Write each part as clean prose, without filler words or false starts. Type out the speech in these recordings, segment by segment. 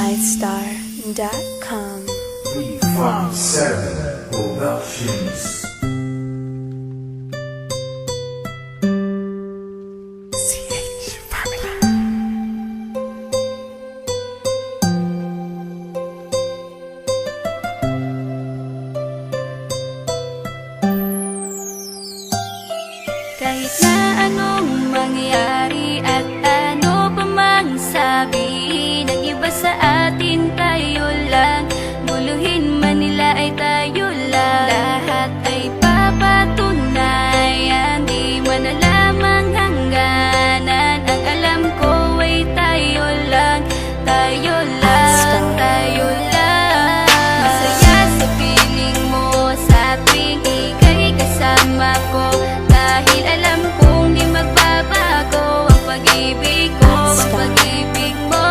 MyStar.com. 357 Productions. Kahit na anong mangyari at ano pa mang sabihin ng iba sa atin, tayo lang. Muluhin man nila ay tayo lang. Lahat ay papatunayan, di man alamang hangganan. Ang alam ko ay tayo lang, tayo lang, tayo lang. Masaya sa piling mo sa tuwing ika'y kasama ko, dahil alam kong di magbabago ang pag-ibig ko, ang pag-ibig mo.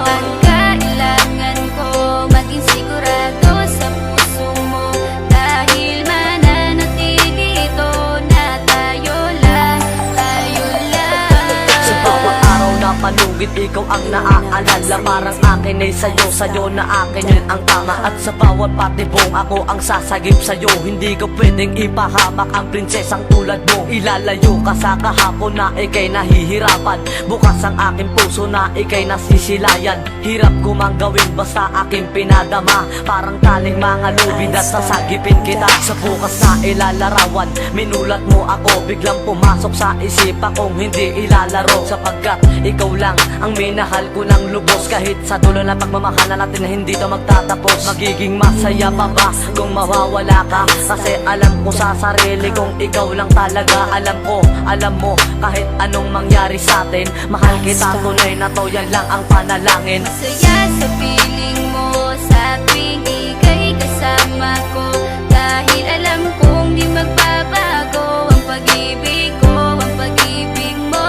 Ang kailangan ko maging sigurado sa puso mo, dahil mananatili ito na tayo lang, tayo lang. Sa bawat araw na panugit, ikaw ang naaalala. Parang akin ay sa'yo na akin yun ang tama. At sa bawat patibong, ako ang sasagip sa'yo. Hindi ko pwedeng ipahamak ang prinsesang tulad mo. Ilalayo ka sa kahapon na ikay nahihirapan. Bukas ang aking puso na ikay nasisilayan. Hirap ko mang gawin basta aking pinadama. Parang taling mga lubid at sasagipin kita. Sa bukas na ilalarawan, minulat mo ako. Biglang pumasok sa isipa kong hindi ilalaro. Sapagkat ikaw lang ang minahal ko ng lubos. Kahit sa dulo na pagmamahalan natin na hindi to magtatapos. Magiging masaya pa ba kung mawawala ka? Kasi alam ko sa sarili kong ikaw lang talaga. Alam ko, alam mo, kahit anong mangyari sa atin, mahal kita tunay na to, yan lang ang panalangin. Masaya sa piling mo sa tuwing ika'y kasama ko, dahil alam kong di magbabago ang pag-ibig ko, ang pag-ibig mo.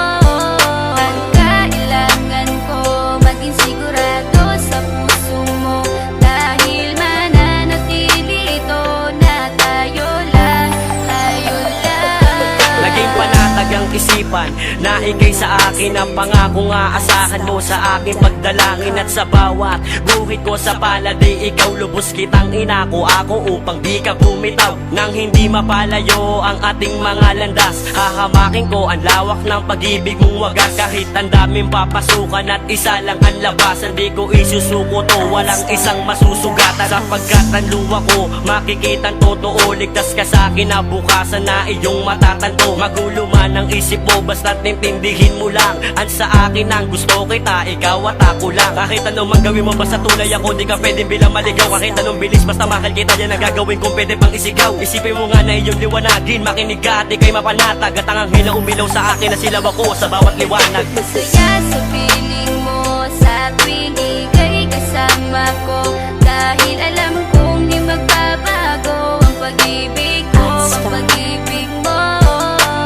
Ang kailangan ko maging sigurado sa puso mo, dahil mananatili ito na tayo lang, tayo lang. Naging panatag ang isipan na ikay sa akin ang pangako nga asahan mo sa aking pagdalangin. At sa bawat guhit ko sa palad ikaw lubos kitang inako ako upang di ka bumitaw. Nang hindi mapalayo ang ating mga landas, hahamakin ko ang lawak ng pag-ibig mong wagas. Kahit ang daming papasukan at isa lang ang labasan, di ko isusuko to, walang isang masusugatan. Sapagkat ang luwa ko makikitang totoo, ligtas ka sa akin na bukasan na iyong matatanto. Magulo man ang isip mo, basta't intindihin mo lang ang sa akin ang gusto kita, ikaw at ako lang. Kahit anong man gawin mo, basta tunay ako, di ka pwedeng bilang maligaw. Kahit anong bilis, basta mahal kita, yan ang gagawin kung pwede pang isigaw. Isipin mo nga na iyong liwanagin, makinig ka at ikay mapanatag. At ang anghel na umilaw sa akin na silaw ako sa bawat liwanag. Masaya sa piling mo sa tuwing ika'y kasama ko, dahil alam kong di magbabago ang pag-ibig ko, ang pag-ibig mo.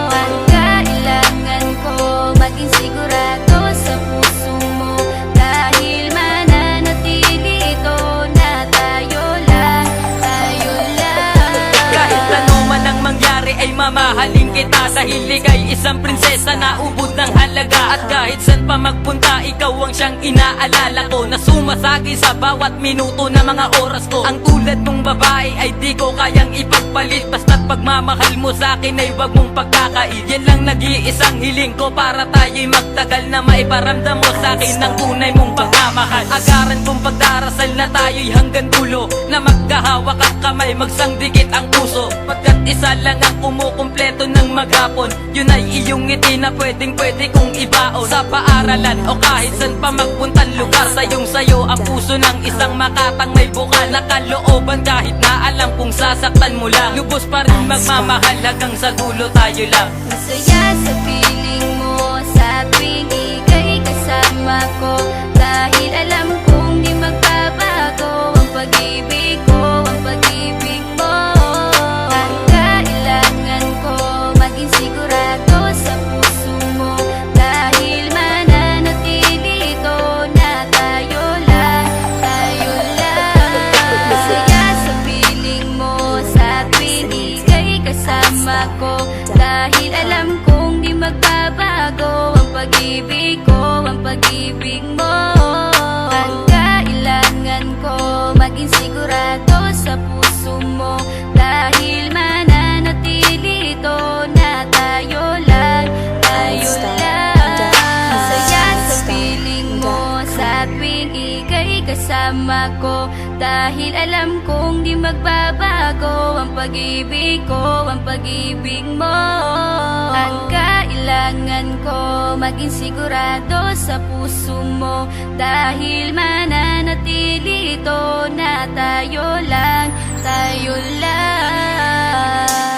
Ang kailangan ko maging sigurado sa puso mo, dahil mananatili ito na tayo lang, tayo lang. Kahit ano man ang mangyari ay mamahalin kita, dahil ika'y isang prinsesa na ubod ng halaga. At kahit saan pa magpunta, ikaw ang siyang inaalala ko, na sumasagi sa bawat minuto na mga oras ko. Ang tulad mong babae ay di ko kayang ipagpalit, basta't pagmamahal mo sa akin ay wag mong pagkakait. Yan lang nag-iisang hiling ko para tayo'y magtagal, na maiparamdam mo sa akin ang tunay mong pagmamahal. Agaran kong pagdarasal na tayo'y hanggang dulo, na magkahawak ang kamay, magsangdikit ang puso. Pagkat isa lang ang kumukumpleto ng maghapon, yun ay iyong ngiti na pwedeng pwede kong ibaon. Sa paaralan o kahit saan pa magpuntang lugar, sayong sayo ang puso ng isang makatang may bukal na kalooban. Kahit na alam kung sasaktan mo lang, lubos pa rin magmamahal hanggang sa dulo tayo lang. Masaya sa piling mo sa tuwing ika'y kasama ko, dahil alam kong di magbabago ang pag-ibig ko, ang pag-ibig mo. Ang kailangan ko maging sigurado sa puso mo, dahil mananatili ito na tayo lang, tayo lang. Masaya sa piling mo sa tuwing ika'y kasama ko, dahil alam kong di magbabago ang pag-ibig ko, ang pag-ibig mo. Ang kasama ko. Dahil alam kong di magbabago ang pag-ibig ko, ang pag-ibig mo. Ang kailangan ko, maging sigurado sa puso mo. Dahil mananatili ito na tayo lang, tayo lang.